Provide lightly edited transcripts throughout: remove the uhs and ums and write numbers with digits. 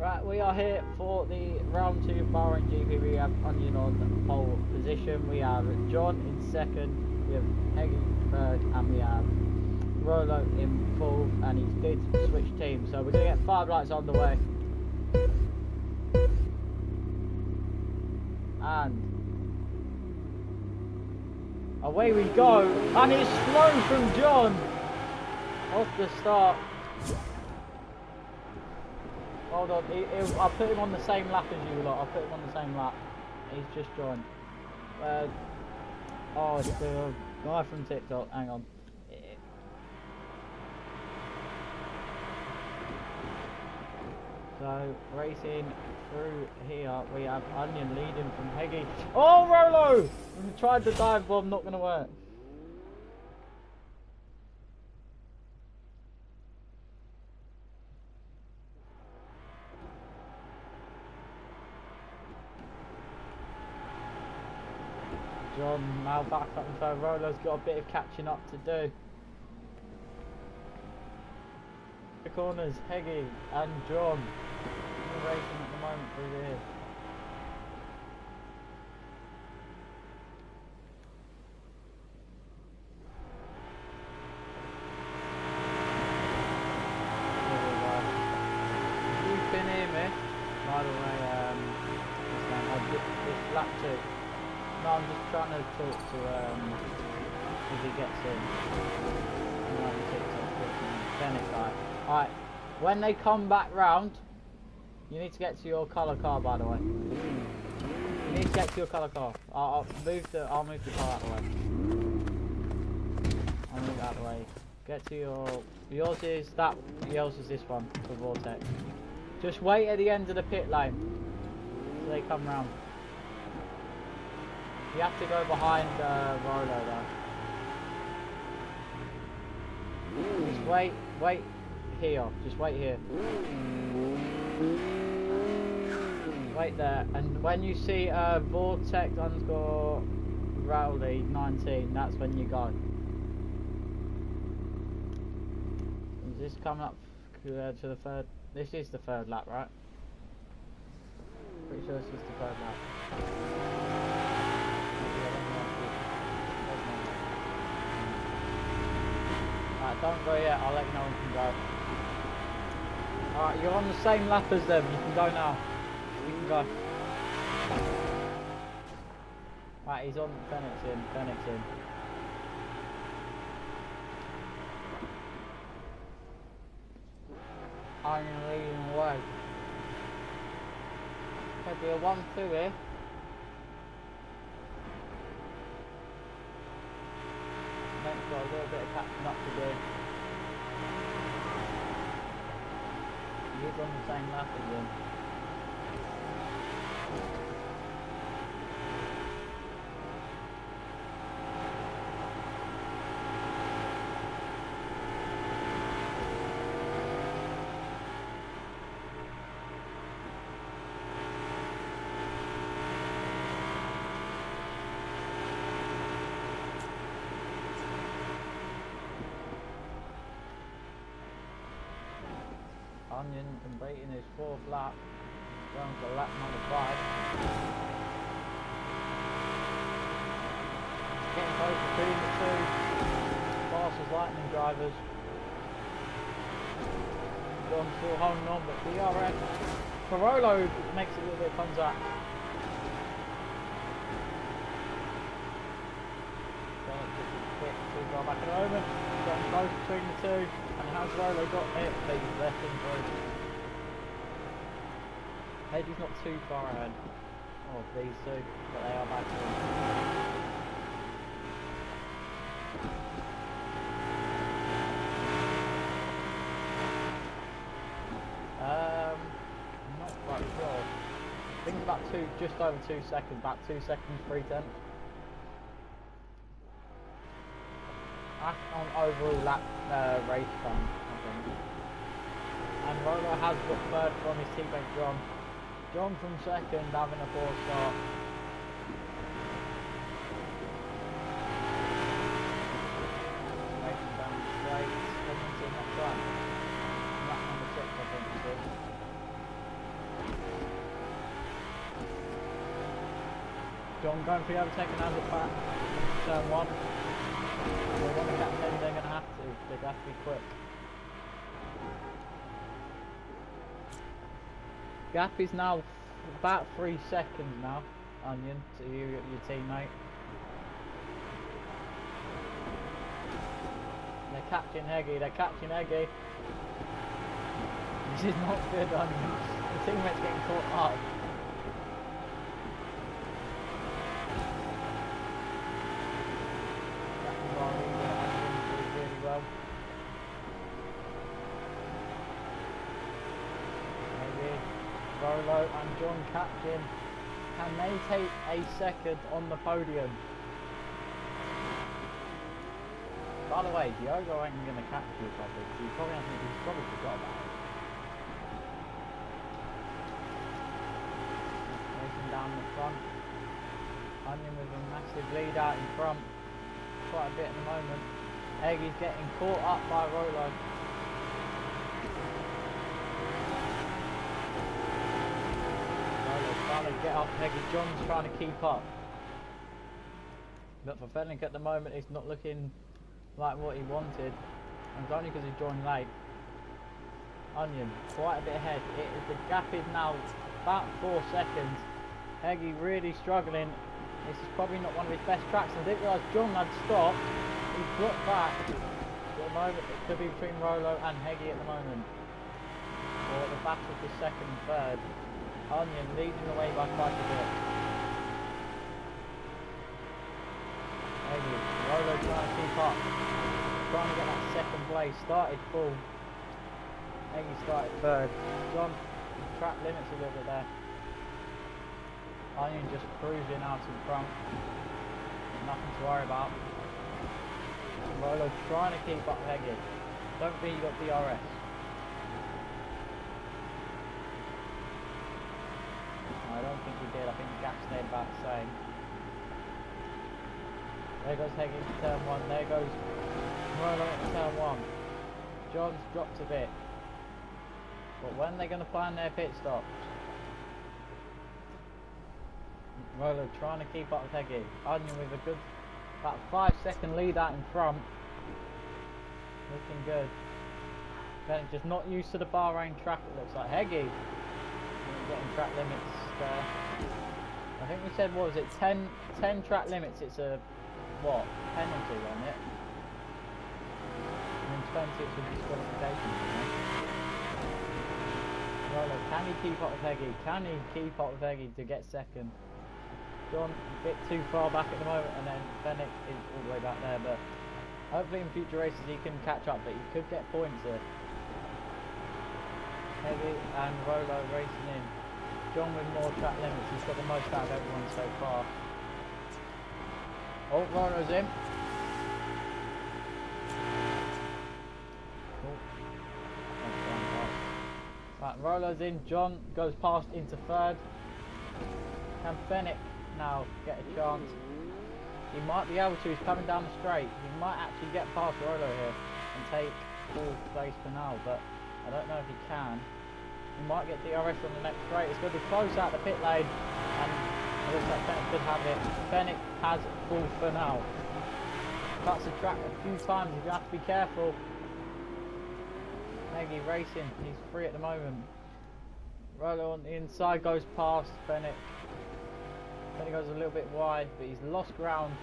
Right, we are here for the round 2 Bahrain GP. We have Onion on pole position. We have John in second. We have Heggy third, and we have Rolo in fourth. And he's did switch teams, so we're gonna get 5 lights on the way. And away we go, and it's slow from John off the start. Hold on, I'll put him on the same lap as you lot. I'll put him on the same lap. He's just joined. Oh, it's the guy from TikTok. Hang on. So, racing through here, we have Onion leading from Heggy. Oh, Rolo! We tried the dive bomb, not going to work. John now back up, and so Rolo's got a bit of catching up to do. The corners, Heggy and John racing at the moment through here. You can hear me, by the way, this lap 2. No, I'm just trying to talk to if he gets in. Alright, when they come back round, you need to get to your colour car, by the way. You need to get to your colour car. I'll move the car out of the way. I'll move it out of the way. Get to yours is that, yours is this one, the Vortex. Just wait at the end of the pit lane so they come round. You have to go behind Rolo though. Just wait here. Just wait here. Wait there. And when you see Vortex underscore Rowley 19, that's when you go. Is this coming up to the third? This is the 3rd lap, right? Pretty sure this is the 3rd lap. Alright, don't go yet, I'll let you know when you can go. Alright, you're on the same lap as them, you can go now. You can go. Right, he's on, Fenix in. I'm leading away. Could be a 1-2 here. Next got a little bit of catching up to do. He's on the same lap as him. Onion completing his 4th lap, going for lap number 5. Getting close between the 2 fast as lightning drivers. John still holding on, but DRS Rolo makes a little bit of contact. Go back at the moment, getting close between the 2. And how's Rolo got it? He's left him through. Maybe he's not too far ahead of these 2, but they are back to him. I'm not quite sure. I think it's about just over 2 seconds, about 2 seconds 3/10. On overall lap race time, I think. And Rolo has got 3rd from his teammate John. John from 2nd, having a poor start. Racing down the straight, coming to not done. Lap number 6, I think it is. John going for the overtake and has it back. Turn 1. They want to catch Heggy, they're going to have to. They're going to have to be quick. Gap is now about 3 seconds now, Onion, to you, your teammate. They're catching Heggy, they're catching Heggy. This is not good, Onion. The teammate's getting caught up. Really well. Maybe Rolo and John catching. Can they take a second on the podium? By the way, Diogo ain't going to catch you probably. He's probably forgot about it. Racing down the front. Onion with a massive lead out in front. Quite a bit at the moment. Heggy's getting caught up by Rolo. Rolo's trying to get up Heggy. John's trying to keep up. But for Fennick at the moment, it's not looking like what he wanted. And it's only because he joined late. Onion, quite a bit ahead. The gap is now about 4 seconds. Heggy really struggling. This is probably not one of his best tracks. I didn't realise John had stopped. He's dropped back. At the moment, it could be between Rolo and Heggy at the moment. Or the battle for second and third. Onion leading the way by quite a bit. Heggy, Rolo trying to keep up. Trying to get that second place. Started full. Heggy started third. John, track limits a little bit there. Onion just cruising out in front. Nothing to worry about. Rolo trying to keep up Heggy. Don't think he got DRS. I don't think he did. I think the gap stayed about the same. There goes Heggy to turn 1. There goes Rolo into turn 1. John's dropped a bit. But when they're going to plan their pit stops? Rolo trying to keep up with Heggy. Onion with a good about 5-second lead out in front. Looking good. Then just not used to the Bahrain track, it looks like. Heggy getting track limits there. I think we said, what was it, 10 track limits, it's a what, penalty on it. And then 20 it's a disqualification. Rolo, can he keep up with Heggy? Can he keep up with Heggy to get second? John a bit too far back at the moment, and then Fennick is all the way back there, but hopefully in future races he can catch up, but he could get points here. Heggy and Rolo racing in. John with more track limits, he's got the most out of everyone so far. Oh, Rolo's in. Right, Rolo's in, John goes past into third. Can Fennick now get a chance? He might be able to, he's coming down the straight. He might actually get past Rolo here and take fourth place for now, but I don't know if he can. He might get DRS on the next straight. It's going to be close out the pit lane, and it looks like Fennick could have it. Fennick has fourth for now. Cuts the track a few times, you have to be careful. Heggy racing, he's free at the moment. Rolo on the inside goes past Fennick. Fennick goes a little bit wide, but he's lost ground.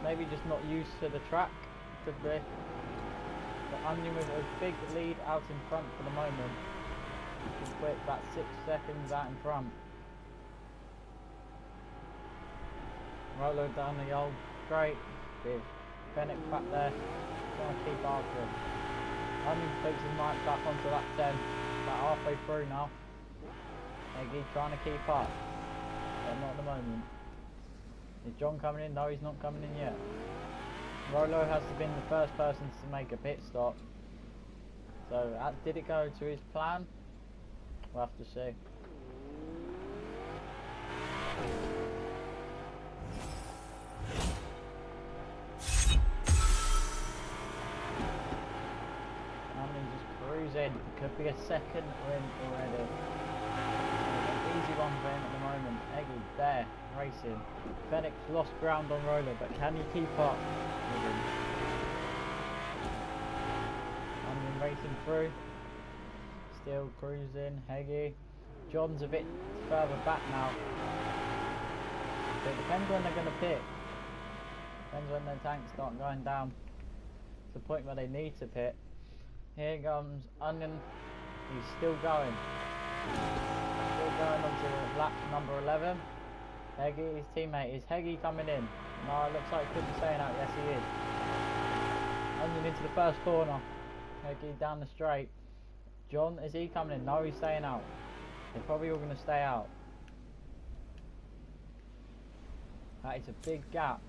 Maybe just not used to the track, could be. But Onion with a big lead out in front for the moment. He's quick, about 6 seconds out in front. Rolo down the old straight with Fennick back there, trying to keep after him. Onion takes his mic back onto that 10, about halfway through now. Heggy trying to keep up, but not at the moment. Is John coming in? No, he's not coming in yet. Rolo has been the first person to make a pit stop. So, did it go to his plan? We'll have to see. Cruising, could be a second win already. An easy one for him at the moment. Heggy there, racing. Fennec's lost ground on Roller, but can he keep up with him? Onion racing through. Still cruising, Heggy. John's a bit further back now. But it depends when they're going to pit. Depends when their tanks start going down to the point where they need to pit. Here comes Onion. He's still going. Still going on to lap number 11. Heggy, his teammate, is Heggy coming in? No, it looks like he could be staying out. Yes, he is. Onion into the first corner. Heggy down the straight. John, is he coming in? No, he's staying out. They're probably all going to stay out. That is a big gap.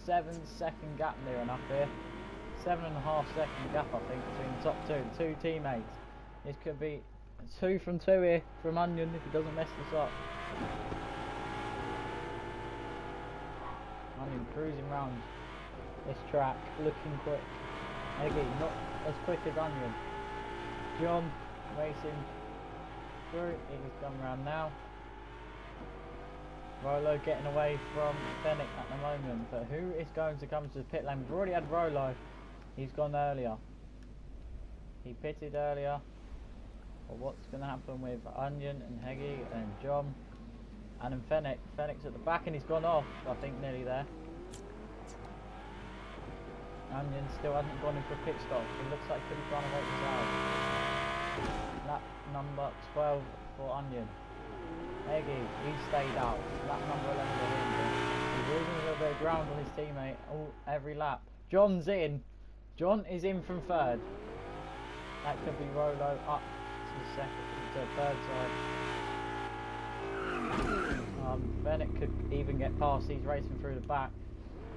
7-second gap near enough here. 7.5-second gap, I think, between the top two teammates. This could be 2 from 2 here from Onion if he doesn't mess this up. Onion cruising round this track, looking quick. Heggy not as quick as Onion. John racing through. He's come around now. Rolo getting away from Fennec at the moment, but who is going to come to the pit lane? We've already had Rolo. He's gone earlier. He pitted earlier. But what's going to happen with Onion and Heggy and John and then Fennec? Fennec's at the back and he's gone off, I think, nearly there. Onion still hasn't gone in for a pit stop. It looks like he could be trying to wait this out. Lap number 12 for Onion. Heggy, he stayed out. Lap number 11 for him. He's losing a little bit of ground on his teammate every lap. John's in. John is in from third. That could be Rolo up to the third side. Bennett could even get past. He's racing through the back.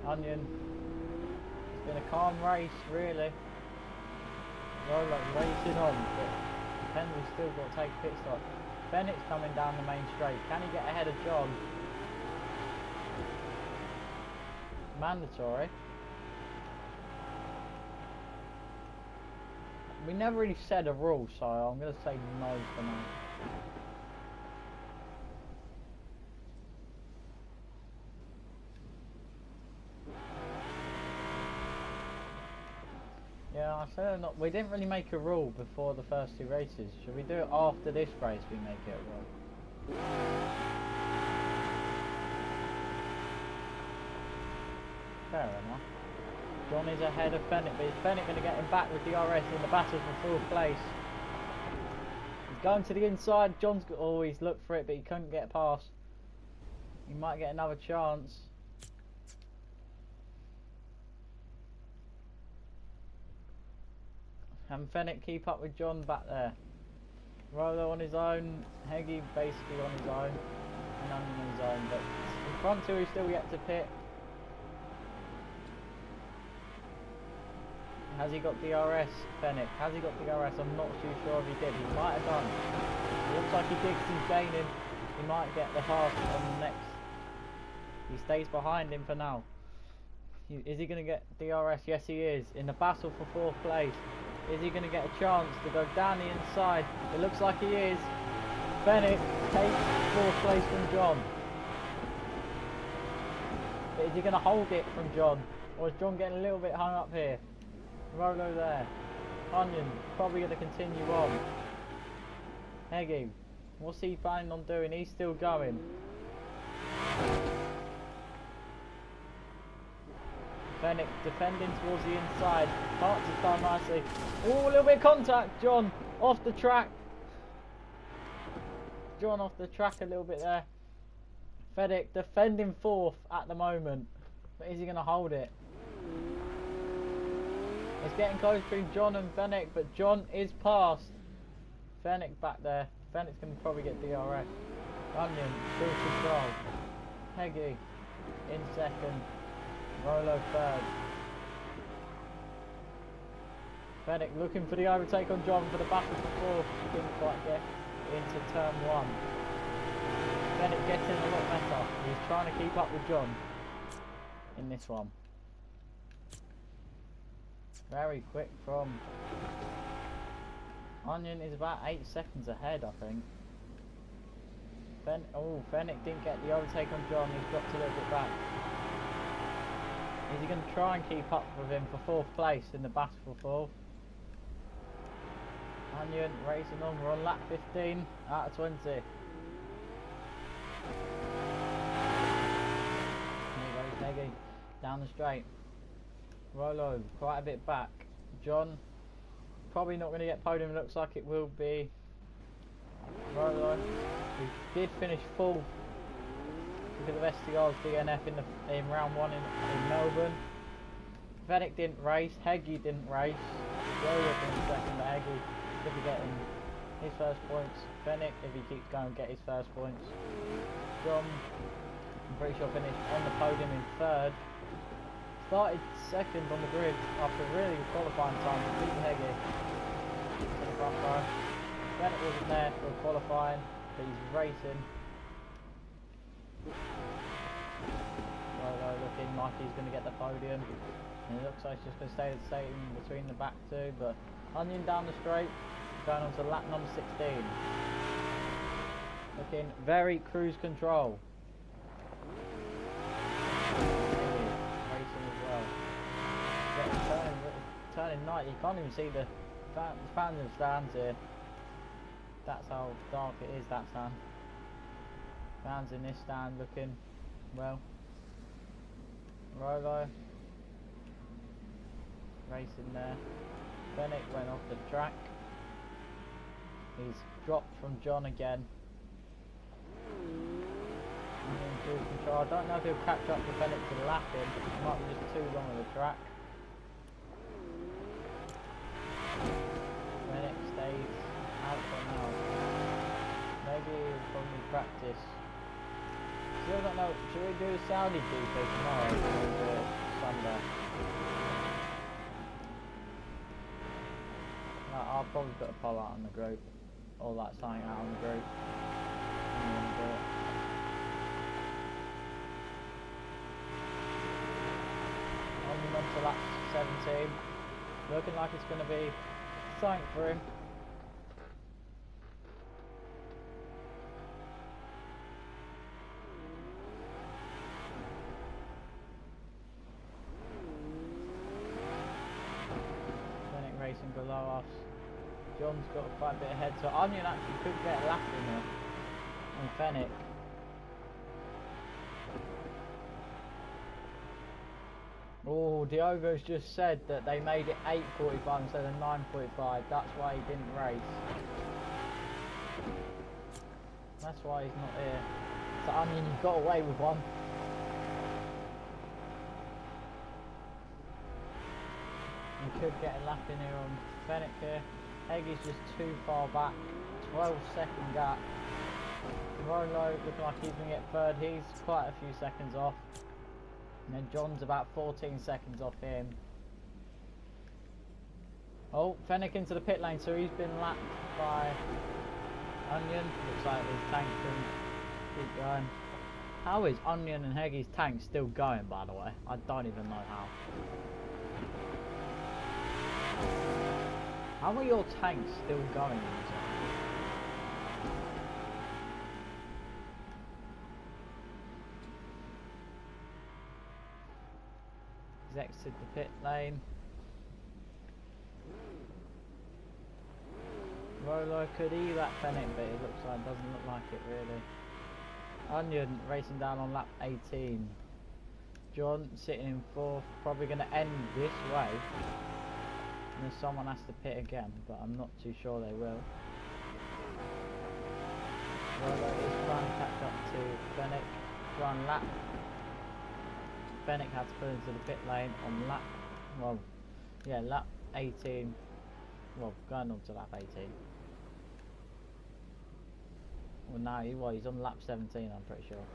Onion. It's been a calm race, really. Rolo racing on, but Henry's still got to take a pit stop. Bennett's coming down the main straight. Can he get ahead of John? Mandatory. We never really said a rule, so I'm going to say no for now. Yeah, I said not. We didn't really make a rule before the first 2 races. Should we do it after this race? We make it a rule. Fair enough. John is ahead of Fennec, but is Fennec going to get him back with DRS in the battle for 4th place? He's going to the inside. John's always looked for it, but he couldn't get past. He might get another chance. And Fennec keep up with John back there. Rolo on his own, Heggy basically on his own, and Onion on his own, but in front 2 he's still yet to pit. Has he got DRS, Fennec? Has he got DRS? I'm not too sure if he did. He might have done. It looks like he did 'cause he's gaining. He might get the pass on the next. He stays behind him for now. Is he going to get DRS? Yes, he is. In the battle for 4th place. Is he going to get a chance to go down the inside? It looks like he is. Fennec takes 4th place from John. But is he going to hold it from John? Or is John getting a little bit hung up here? Rolo there. Onion probably going to continue on. Heggy, what's he planning on doing? He's still going. Fennec defending towards the inside. Parts his time nicely. Oh, a little bit of contact. John off the track. John off the track a little bit there. Fennec defending 4th at the moment. But is he going to hold it? It's getting close between John and Fennec, but John is past. Fennec back there. Fennec's going to probably get DRS. Onion, full control. Heggy in 2nd. Rolo 3rd. Fennec looking for the overtake on John for the battle for 4th. Didn't quite get into turn 1. Fennec getting a lot better. He's trying to keep up with John in this one. Very quick from Onion is about 8 seconds ahead, I think. Fennick didn't get the overtake on John. He's dropped a little bit back. Is he going to try and keep up with him for 4th place in the battle for 4th? Onion racing on. We're on lap 15 out of 20. Here goes Neggy down the straight. Rolo quite a bit back. John probably not going to get podium. Looks like it will be Rolo, who did finish 4th because of STR's DNF in round 1 in Melbourne. Fennick didn't race. Heggie didn't race. Rolo finished 2nd, but Heggie should be getting his first points. Fennick, if he keeps going, get his first points. John, I'm pretty sure finished on the podium in 3rd. Started 2nd on the grid after really good qualifying time, beating Heggie in the front row. Fennick wasn't there for qualifying, but he's racing. Rolo looking like he's going to get the podium. And it looks like he's just going to stay the same between the back two, but Onion down the straight, going on to lap number 16. Looking very cruise control. Racing as well. Turning 90, you can't even see the fans in the stands here. That's how dark it is, that stand. Fans in this stand looking, well. Rolo racing there. Fennick went off the track. He's dropped from John again. Cruise control. I don't know if he'll catch up to Fennick to lap him. It might be just too long of a track. Fennick stays out for now. Maybe he'll probably practice. Still don't know. Should we do Saudi GP tomorrow or do it Sunday? I'll probably put a poll out on the group, or like something out on the group. On to lap 17, looking like it's going to be something for him. Fennick racing below us. John's got quite a bit ahead, so Onion actually could get a lap in here on Fennick. Oh, Diogo's just said that they made it 8:45 instead of 9:45. That's why he didn't race. That's why he's not here. So Onion, you got away with one. You could get a lap in here on Fennick here. Heggie's just too far back. 12-second gap. Rolo looking like he's going to get 3rd. He's quite a few seconds off. And then John's about 14 seconds off him. Oh, Fennick into the pit lane, so he's been lapped by Onion. Looks like his tank can keep going. How is Onion and Heggie's tank still going, by the way? I don't even know how. How are your tanks still going? He's exited the pit lane. Rolo could he lap Fennick, but it looks like doesn't look like it really. Onion racing down on lap 18. John sitting in 4th, probably going to end this way. And then someone has to pit again, but I'm not too sure they will. Rolo is trying to catch up to Fennick, try and lap. Fennick had to pull into the pit lane on lap, well, yeah, lap 18. Well, going on to lap 18. Well, now he's on lap 17, I'm pretty sure.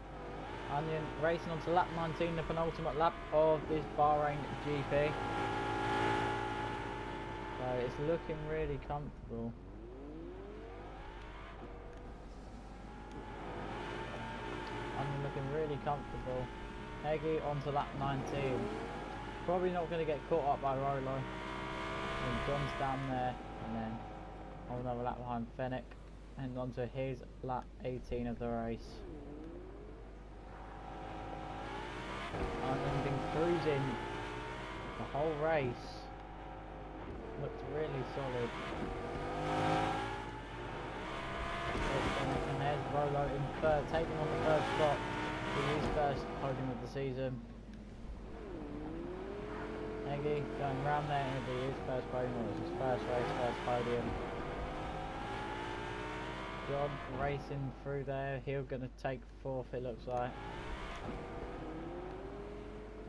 Onion racing on to lap 19, the penultimate lap of this Bahrain GP. So it's looking really comfortable. Onion looking really comfortable. Heggie onto lap 19. Probably not going to get caught up by Rolo. And John's down there, and then another lap behind Fennick. and on to his lap 18 of the race. I've been cruising the whole race. Looked really solid. And there's Rolo in third, taking on the third spot for his first podium of the season. Eggy going round there, and it'll be his first podium, or his first race, first podium. John racing through there, he's going to take fourth, it looks like.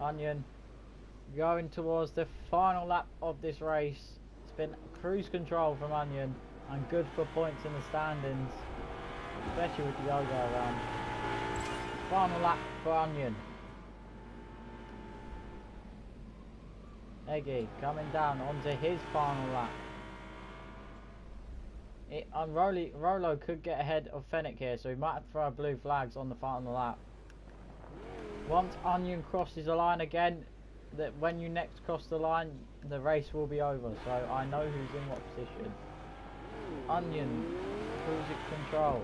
Onion going towards the final lap of this race. It's been cruise control from Onion and good for points in the standings, especially with the yoga around. Final lap for Onion. Eggy coming down onto his final lap. Rolo could get ahead of Fennec here, so he might have to throw blue flags on the final lap. Once Onion crosses the line again, that when you next cross the line, the race will be over, so I know who's in what position. Onion, cruise control.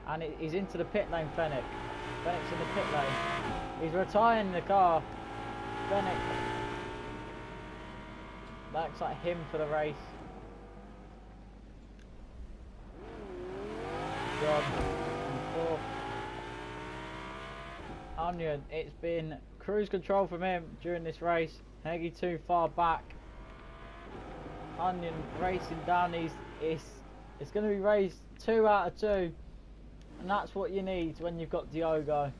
And he's into the pit lane, Fennec. Fennec's in the pit lane. He's retiring the car. Fennec. Looks like him for the race. John in fourth. Onion, it's been cruise control from him during this race. Heggy too far back. Onion racing down these. It's going to be race 2 out of 2, and that's what you need when you've got Diogo.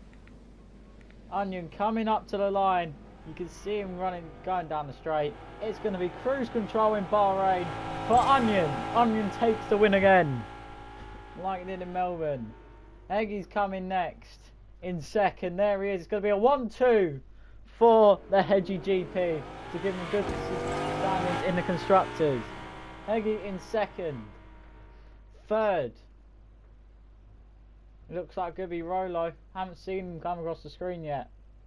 Onion coming up to the line. You can see him going down the straight. It's going to be cruise control in Bahrain for Onion. Onion takes the win again, like it did in Melbourne. Heggy's coming next in second. There he is. It's going to be a 1-2 for the Hedgie GP to give him good standings in the constructors. Heggy in second. Third, looks like it could be Rolo. Haven't seen him come across the screen yet.